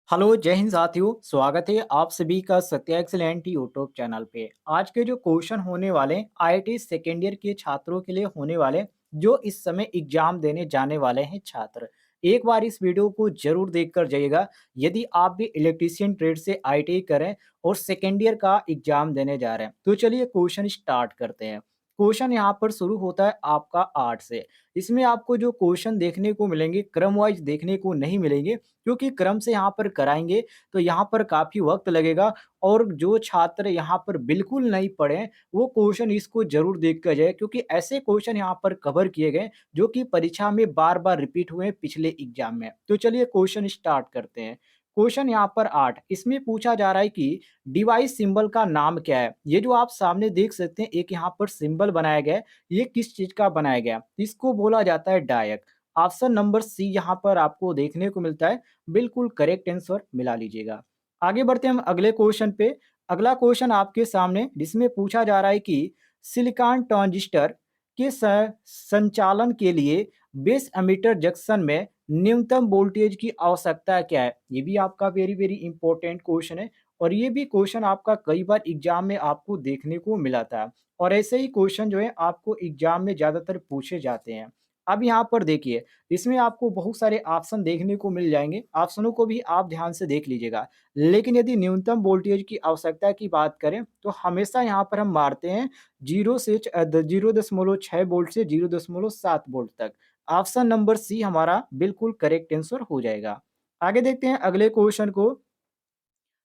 Hello जय हिंद साथियों, स्वागत है आप सभी का सत्या एक्सीलेंट यूट्यूब चैनल पे। आज के जो क्वेश्चन होने वाले आईआईटी सेकेंड ईयर के छात्रों के लिए होने वाले, जो इस समय एग्जाम देने जाने वाले हैं छात्र, एक बार इस वीडियो को जरूर देखकर जाइएगा। यदि आप भी इलेक्ट्रीशियन ट्रेड से आईआईटी करें और सेकेंड ईयर का एग्जाम देने जा रहे हैं, तो चलिए क्वेश्चन स्टार्ट करते हैं। क्वेश्चन यहाँ पर शुरू होता है आपका 8 से। इसमें आपको जो क्वेश्चन देखने को मिलेंगे क्रम वाइज देखने को नहीं मिलेंगे, क्योंकि क्रम से यहाँ पर कराएँगे तो यहाँ पर काफ़ी वक़्त लगेगा। और जो छात्र यहाँ पर बिल्कुल नहीं पढ़े, वो क्वेश्चन इसको ज़रूर देख कर जाए, क्योंकि ऐसे क्वेश्चन यहाँ पर कवर किए गए जो कि परीक्षा में बार-बार रिपीट हुए हैं पिछले एग्ज़ाम में। तो चलिए क्वेश्चन स्टार्ट करते हैं। क्वेश्चन यहाँ पर 8 इसमें पूछा जा रहा है कि डिवाइस सिंबल का नाम क्या है? ये जो आप सामने देख सकते हैं एक यहाँ पर सिंबल बनाया गया है, ये किस चीज़ का बनाया गया है? इसको बोला जाता है डायक। ऑप्शन नंबर सी यहाँ पर आपको देखने को मिलता है। बिल्कुल करेक्ट आंसर मिला लीजिएगा। आगे बढ़ते हैं हम अगले क्वेश्चन पे। अगला क्वेश्चन आपके सामने जिसमें पूछा जा रहा है कि सिलिकॉन ट्रांजिस्टर के संचालन के लिए बेस एमिटर जंक्शन में न्यूनतम वोल्टेज की आवश्यकता क्या है? ये भी आपका वेरी वेरी इंपॉर्टेंट क्वेश्चन है, और ये भी क्वेश्चन आपका कई बार एग्जाम में आपको देखने को मिला था। और ऐसे ही क्वेश्चन जो है आपको एग्जाम में ज़्यादातर पूछे जाते हैं। अब यहाँ पर देखिए, इसमें आपको बहुत सारे ऑप्शन देखने को मिल जाएँगे, ऑप्शनों को भी आप ध्यान से देख लीजिएगा। लेकिन यदि न्यूनतम वोल्टेज की आवश्यकता की बात करें, तो हमेशा यहाँ पर हम मारते हैं 0 से 0.6 वोल्ट से 0.7 वोल्ट तक। ऑप्शन नंबर सी हमारा बिल्कुल करेक्ट आंसर हो जाएगा। आगे देखते हैं अगले क्वेश्चन को,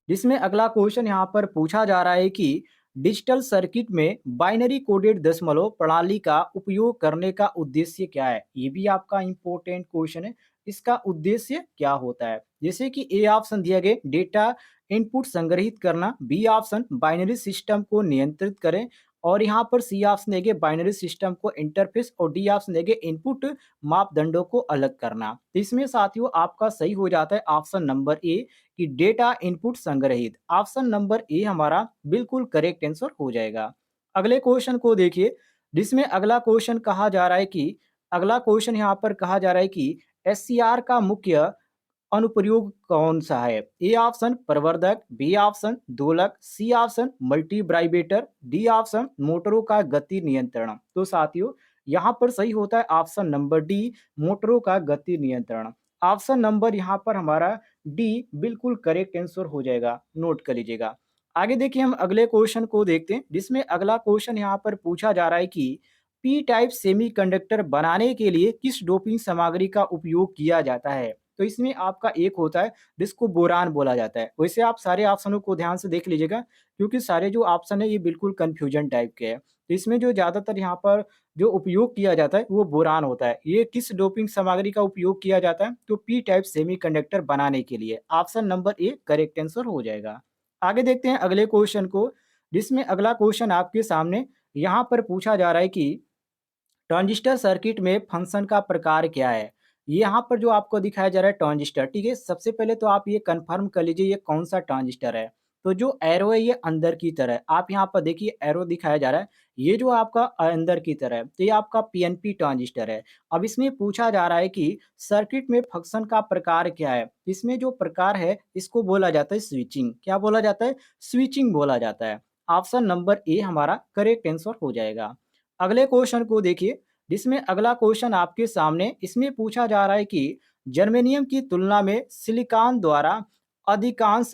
जिसमें अगला क्वेश्चन यहाँ पर पूछा जा रहा है कि डिजिटल सर्किट में बाइनरी कोडेड दशमलव प्रणाली का उपयोग करने का उद्देश्य क्या है? ये भी आपका इंपॉर्टेंट क्वेश्चन है। इसका उद्देश्य क्या होता है? जैसे कि ए ऑप्शन दिया गया डेटा इनपुट संग्रहित करना, बी ऑप्शन बाइनरी सिस्टम को नियंत्रित करें, और यहाँ पर सी ऑप्शन देंगे बाइनरी सिस्टम को इंटरफेस, और डी ऑप्शन देंगे इनपुट मापदंडों को अलग करना। तो इसमें साथियों आपका सही हो जाता है ऑप्शन नंबर ए कि डेटा इनपुट संग्रहित। ऑप्शन नंबर ए हमारा बिल्कुल करेक्ट आंसर हो जाएगा। अगले क्वेश्चन को देखिए, जिसमें अगला क्वेश्चन कहा जा रहा है कि अगला क्वेश्चन यहाँ पर कहा जा रहा है कि एससीआर का मुख्य अनुप्रयोग कौन-सा है? ए ऑप्शन प्रवर्धक, बी ऑप्शन दोलक, C option multivibrator, D option मोटरों का गति नियंत्रण। तो साथियों यहाँ पर सही होता है ऑप्शन नंबर डी, मोटरों का गति नियंत्रण। ऑप्शन नंबर यहाँ पर हमारा डी बिल्कुल करेक्ट आंसर हो जाएगा, नोट कर लीजिएगा। आगे देखिए हम अगले क्वेश्चन को देखते हैं, जिसमें अगला क्वेश्चन यहाँ पर पूछा जा रहा है कि पी टाइप सेमीकंडक्टर बनाने के लिए किस डोपिंग सामग्री का उपयोग किया जाता है? तो इसमें आपका एक होता है जिसको बोरान बोला जाता है। वैसे आप सारे ऑप्शनों को ध्यान से देख लीजिएगा, क्योंकि सारे जो ऑप्शन है ये बिल्कुल कन्फ्यूजन टाइप के हैं। तो इसमें जो ज़्यादातर यहाँ पर जो उपयोग किया जाता है वो बोरान होता है। ये किस डोपिंग सामग्री का उपयोग किया जाता है? तो पी टाइप सेमीकंडक्टर बनाने के लिए। Option number A correct answer हो जाएगा। आगे देखते हैं अगले क्वेश्चन को, जिसमें अगला क्वेश्चन आपके सामने यहाँ पर पूछा जा रहा है कि ट्रांजिस्टर सर्किट में फंक्शन का प्रकार क्या है? यहाँ पर जो आपको दिखाया जा रहा है ट्रांजिस्टर, ठीक है? सबसे पहले तो आप ये कन्फर्म कर लीजिए ये कौन-सा ट्रांजिस्टर है। तो जो एरो है ये अंदर की तरह है। आप यहाँ पर देखिए एरो दिखाया जा रहा है, ये जो आपका अंदर की तरह है, तो ये आपका पीएनपी ट्रांजिस्टर है। अब इसमें पूछा जा रहा है कि सर्किट में फंक्शन का प्रकार क्या है? इसमें जो प्रकार है इसको बोला जाता है स्विचिंग। क्या बोला जाता है? स्विचिंग बोला जाता है। ऑप्शन नंबर ए हमारा करेक्ट आंसर हो जाएगा। अगले क्वेश्चन को देखिए, जिसमें अगला क्वेश्चन आपके सामने इसमें पूछा जा रहा है कि जर्मेनियम की तुलना में सिलिकॉन द्वारा अधिकांश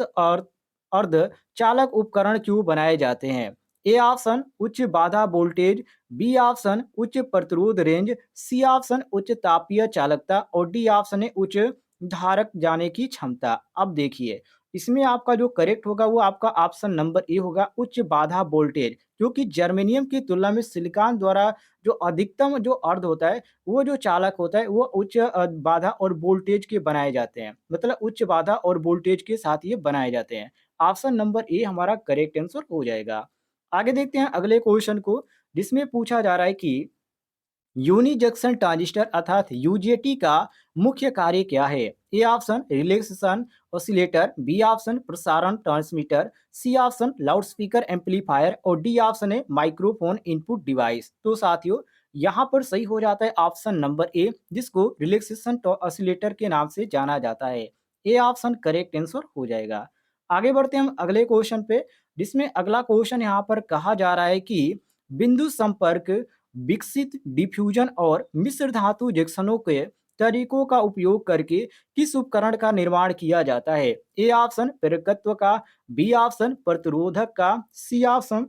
अर्धचालक उपकरण क्यों बनाए जाते हैं? ए ऑप्शन उच्च बाधा वोल्टेज, बी ऑप्शन उच्च प्रतिरोध रेंज, सी ऑप्शन उच्च तापीय चालकता, और डी ऑप्शन है उच्च धारक जाने की क्षमता। अब देखिए, इसमें आपका जो करेक्ट होगा वो आपका ऑप्शन नंबर ए होगा, उच्च बाधा वोल्टेज, क्योंकि जर्मेनियम की तुलना में सिलिकॉन द्वारा जो अधिकतम जो अर्ध होता है, वो जो चालक होता है, वो उच्च बाधा और वोल्टेज के बनाए जाते हैं। मतलब उच्च बाधा और वोल्टेज के साथ ये बनाए जाते हैं। ऑप्शन नंबर ए हमारा करेक्ट आंसर हो जाएगा। आगे देखते हैं अगले क्वेश्चन को, जिसमें पूछा जा रहा है कि यूनी जंक्शन ट्रांजिस्टर अर्थात यूजेटी का मुख्य कार्य क्या है? A option relaxation oscillator, B option प्रसारण transmitter, C option loudspeaker amplifier, और डी ऑप्शन है माइक्रोफोन इनपुट डिवाइस। तो साथियों यहाँ पर सही हो जाता है ऑप्शन नंबर ए, जिसको रिलैक्सेशन ऑसिलेटर के नाम से जाना जाता है। ए ऑप्शन करेक्ट आंसर हो जाएगा। आगे बढ़ते हैं हम अगले क्वेश्चन पे, जिसमें अगला क्वेश्चन यहाँ पर कहा जा रहा है कि बिंदु संपर्क विकसित डिफ्यूजन और मिश्र धातु जंक्शनों के तरीकों का उपयोग करके किस उपकरण का निर्माण किया जाता है? ए ऑप्शन प्रेरकत्व का, बी ऑप्शन प्रतिरोधक का, सी ऑप्शन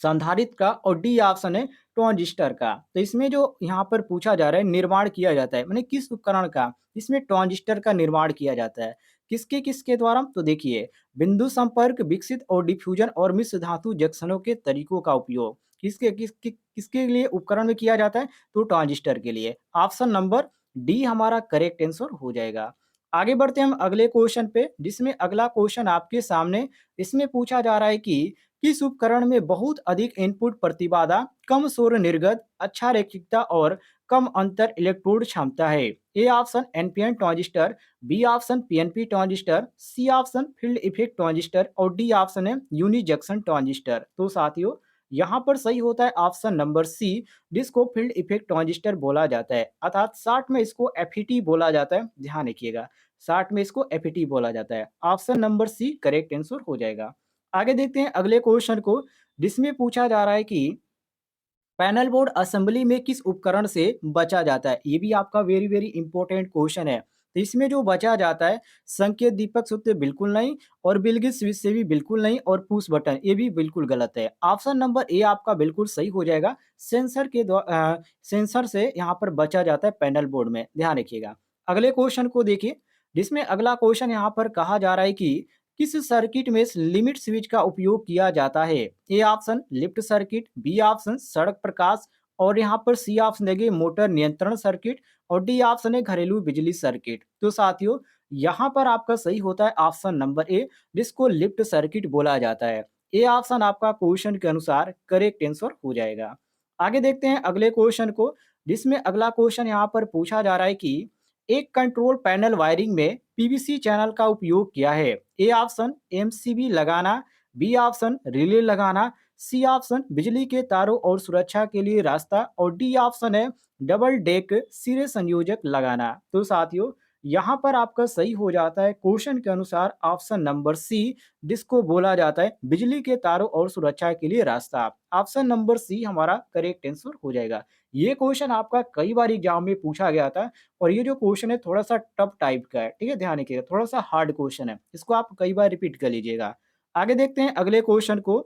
संधारित्र का और डी ऑप्शन है ट्रांजिस्टर का। तो इसमें जो यहाँ पर पूछा जा रहा है निर्माण किया जाता है, माने किस उपकरण का? इसमें ट्रांजिस्टर का निर्माण किया जाता है। किसके किसके द्वारा? तो देखिए, बिंदु संपर्क विकसित और डिफ्यूजन और मिश्र धातु जंक्शनों के तरीकों का उपयोग किसके लिए उपकरण में किया जाता है? तो ट्रांजिस्टर के लिए। ऑप्शन नंबर डी हमारा करेक्ट आंसर हो जाएगा। आगे बढ़ते हैं हम अगले क्वेश्चन पे, जिसमें अगला क्वेश्चन आपके सामने इसमें पूछा जा रहा है कि किस उपकरण में बहुत अधिक इनपुट प्रतिबाधा, कम शोर निर्गत, अच्छा रैखिकता और कम अंतर इलेक्ट्रोड क्षमता है? A option NPN transistor, B option PNP transistor, C option field effect transistor और डी ऑप्शन है यूनि जंक्शन ट्रांजिस्टर। तो साथियों, यहाँ पर सही होता है ऑप्शन नंबर सी, जिसको फील्ड इफेक्ट ट्रांजिस्टर बोला जाता है, अर्थात शार्ट में इसको एफईटी बोला जाता है। ध्यान रखिएगा, शार्ट में इसको एफईटी बोला जाता है। Option number C correct answer हो जाएगा। आगे देखते हैं अगले क्वेश्चन को, जिसमें पूछा जा रहा है कि पैनल बोर्ड असेंबली में किस उपकरण से बचा जाता है? ये भी आपका वेरी वेरी इंपॉर्टेंट क्वेश्चन है। तो इसमें जो बचा जाता है, संकेत दीपक सूत्र बिल्कुल नहीं, और बिलगित स्विच से भी बिल्कुल नहीं, और पुश बटन ये भी बिल्कुल गलत है। ऑप्शन नंबर ए आपका बिल्कुल सही हो जाएगा। सेंसर से यहाँ पर बचा जाता है पैनल बोर्ड में, ध्यान रखिएगा। अगले क्वेश्चन को देखिए, जिसमें अगला क्वेश्चन यहाँ पर कहा जा रहा है कि किस सर्किट में लिमिट स्विच का उपयोग किया जाता है? A option lift circuit, B option सड़क प्रकाश, और यहाँ पर सी ऑप्शन देंगे मोटर नियंत्रण सर्किट, और डी ऑप्शन है घरेलू बिजली सर्किट। तो साथियों, यहाँ पर आपका सही होता है ऑप्शन नंबर ए, जिसको लिफ्ट सर्किट बोला जाता है। ए ऑप्शन आपका क्वेश्चन के अनुसार करेक्ट आंसर हो जाएगा। आगे देखते हैं अगले क्वेश्चन को, जिसमें अगला क्वेश्चन यहाँ पर पूछा जा रहा है कि एक कंट्रोल पैनल वायरिंग में पीवीसी चैनल का उपयोग किया है? ए ऑप्शन एमसीबी लगाना, बी ऑप्शन रिले लगाना, सी ऑप्शन बिजली के तारों और सुरक्षा के लिए रास्ता, और डी ऑप्शन है डबल डेक सिरे संयोजक लगाना। तो साथियों, यहाँ पर आपका सही हो जाता है क्वेश्चन के अनुसार ऑप्शन नंबर सी, जिसको बोला जाता है बिजली के तारों और सुरक्षा के लिए रास्ता। ऑप्शन नंबर सी हमारा करेक्ट आंसर हो जाएगा। ये क्वेश्चन आपका कई बार एग्जाम में पूछा गया था, और ये जो क्वेश्चन है थोड़ा सा टफ टाइप का है, ठीक है, ध्यान रखिएगा, थोड़ा सा हार्ड क्वेश्चन है, इसको आप कई बार रिपीट कर लीजिएगा। आगे देखते हैं अगले क्वेश्चन को।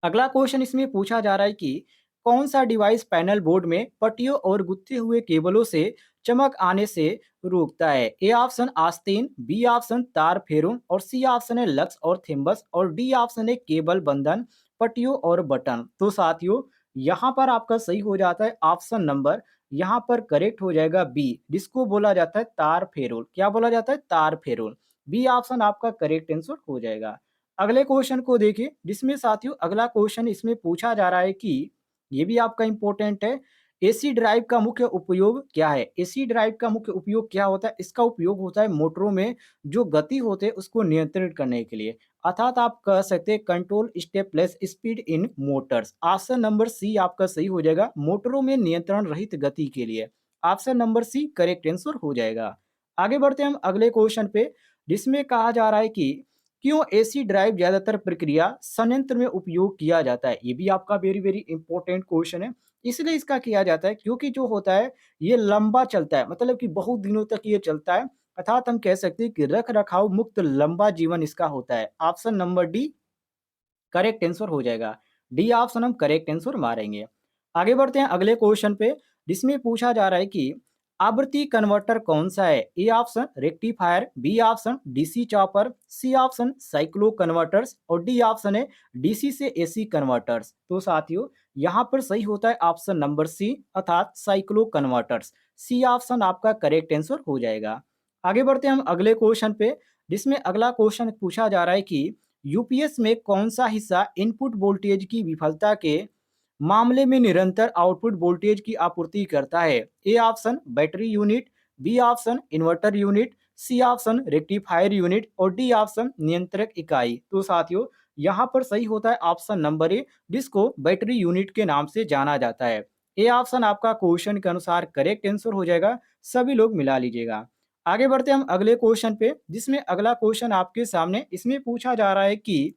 अगला क्वेश्चन इसमें पूछा जा रहा है कि कौन सा डिवाइस पैनल बोर्ड में पट्टियों और गुत्थे हुए केबलों से चमक आने से रोकता है? ए ऑप्शन आस्तीन, बी ऑप्शन तार फेरुम, और सी ऑप्शन है लक्स और थिम्बस, और डी ऑप्शन है केबल बंधन पट्टियों और बटन। तो साथियों, यहाँ पर आपका सही हो जाता है ऑप्शन नंबर, यहाँ पर करेक्ट हो जाएगा बी, जिसको बोला जाता है तार फेरुल। क्या बोला जाता है? तार फेरुल। बी ऑप्शन आपका करेक्ट आंसर हो जाएगा। अगले क्वेश्चन को देखिए, जिसमें साथियों अगला क्वेश्चन इसमें पूछा जा रहा है कि ये भी आपका इंपॉर्टेंट है, एसी ड्राइव का मुख्य उपयोग क्या है? एसी ड्राइव का मुख्य उपयोग क्या होता है? इसका उपयोग होता है मोटरों में जो गति होते हैं उसको नियंत्रित करने के लिए, अर्थात आप कह सकते हैं control stepless speed in motors. Option number C आपका सही हो जाएगा, मोटरों में नियंत्रण रहित गति के लिए। Option number C correct answer हो जाएगा। आगे बढ़ते हैं हम अगले क्वेश्चन पे, जिसमें कहा जा रहा है कि क्यों एसी ड्राइव ज्यादातर प्रक्रिया संयंत्र में उपयोग किया जाता है? ये भी आपका वेरी वेरी इंपॉर्टेंट क्वेश्चन है। इसलिए इसका किया जाता है क्योंकि जो होता है ये लंबा चलता है, मतलब कि बहुत दिनों तक ये चलता है, अर्थात हम कह सकते हैं कि रख रखाव मुक्त लंबा जीवन इसका होता है। Option number D correct answer हो जाएगा। डी ऑप्शन हम करेक्ट आंसर मारेंगे। आगे बढ़ते हैं अगले क्वेश्चन पे, जिसमें पूछा जा रहा है कि आवृत्ति कन्वर्टर कौन सा है? A option rectifier, B option DC chopper, C option cycloconverters, और डी ऑप्शन है डीसी से एसी कन्वर्टर्स। तो साथियों, यहाँ पर सही होता है ऑप्शन नंबर सी, अर्थात साइक्लो कन्वर्टर्स। सी ऑप्शन आपका करेक्ट आंसर हो जाएगा। आगे बढ़ते हैं हम अगले क्वेश्चन पे, जिसमें अगला क्वेश्चन पूछा जा रहा है कि यूपीएस में कौन सा हिस्सा इनपुट वोल्टेज की विफलता के मामले में निरंतर आउटपुट वोल्टेज की आपूर्ति करता है? A option battery unit, B option inverter unit, C option rectifier unit, और डी ऑप्शन नियंत्रक इकाई। तो साथियों, यहाँ पर सही होता है ऑप्शन नंबर ए, जिसको बैटरी यूनिट के नाम से जाना जाता है। ए ऑप्शन आपका क्वेश्चन के अनुसार करेक्ट आंसर हो जाएगा। सभी लोग मिला लीजिएगा। आगे बढ़ते हैं हम अगले क्वेश्चन पे, जिसमें अगला क्वेश्चन आपके सामने इसमें पूछा जा रहा है कि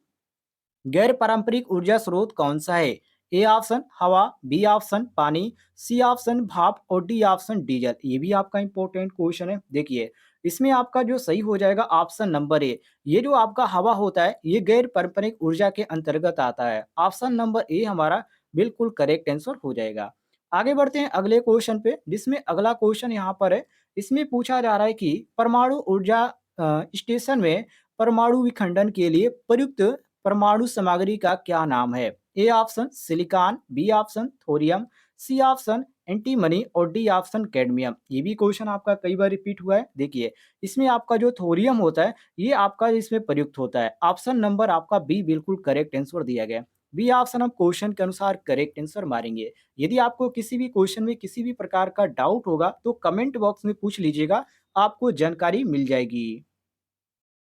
गैर पारंपरिक ऊर्जा स्रोत कौन सा है? ए ऑप्शन हवा, बी ऑप्शन पानी, सी ऑप्शन भाप और डी ऑप्शन डीजल। ये भी आपका इंपॉर्टेंट क्वेश्चन है। देखिए, इसमें आपका जो सही हो जाएगा ऑप्शन नंबर ए। ये जो आपका हवा होता है, ये गैर पारंपरिक ऊर्जा के अंतर्गत आता है। ऑप्शन नंबर ए हमारा बिल्कुल करेक्ट आंसर हो जाएगा। आगे बढ़ते हैं अगले क्वेश्चन पे, जिसमें अगला क्वेश्चन यहाँ पर है। इसमें पूछा जा रहा है कि परमाणु ऊर्जा स्टेशन में परमाणु विखंडन के लिए प्रयुक्त परमाणु सामग्री का क्या नाम है? A option silicon, B option thorium, C option antimony और डी ऑप्शन कैडमियम। ये भी क्वेश्चन आपका कई बार रिपीट हुआ है। देखिए, इसमें आपका जो थोरियम होता है, ये आपका इसमें प्रयुक्त होता है। ऑप्शन नंबर आपका बी बिल्कुल करेक्ट आंसर दिया गया है। बी ऑप्शन हम क्वेश्चन के अनुसार करेक्ट आंसर मारेंगे। यदि आपको किसी भी क्वेश्चन में किसी भी प्रकार का डाउट होगा तो कमेंट बॉक्स में पूछ लीजिएगा, आपको जानकारी मिल जाएगी।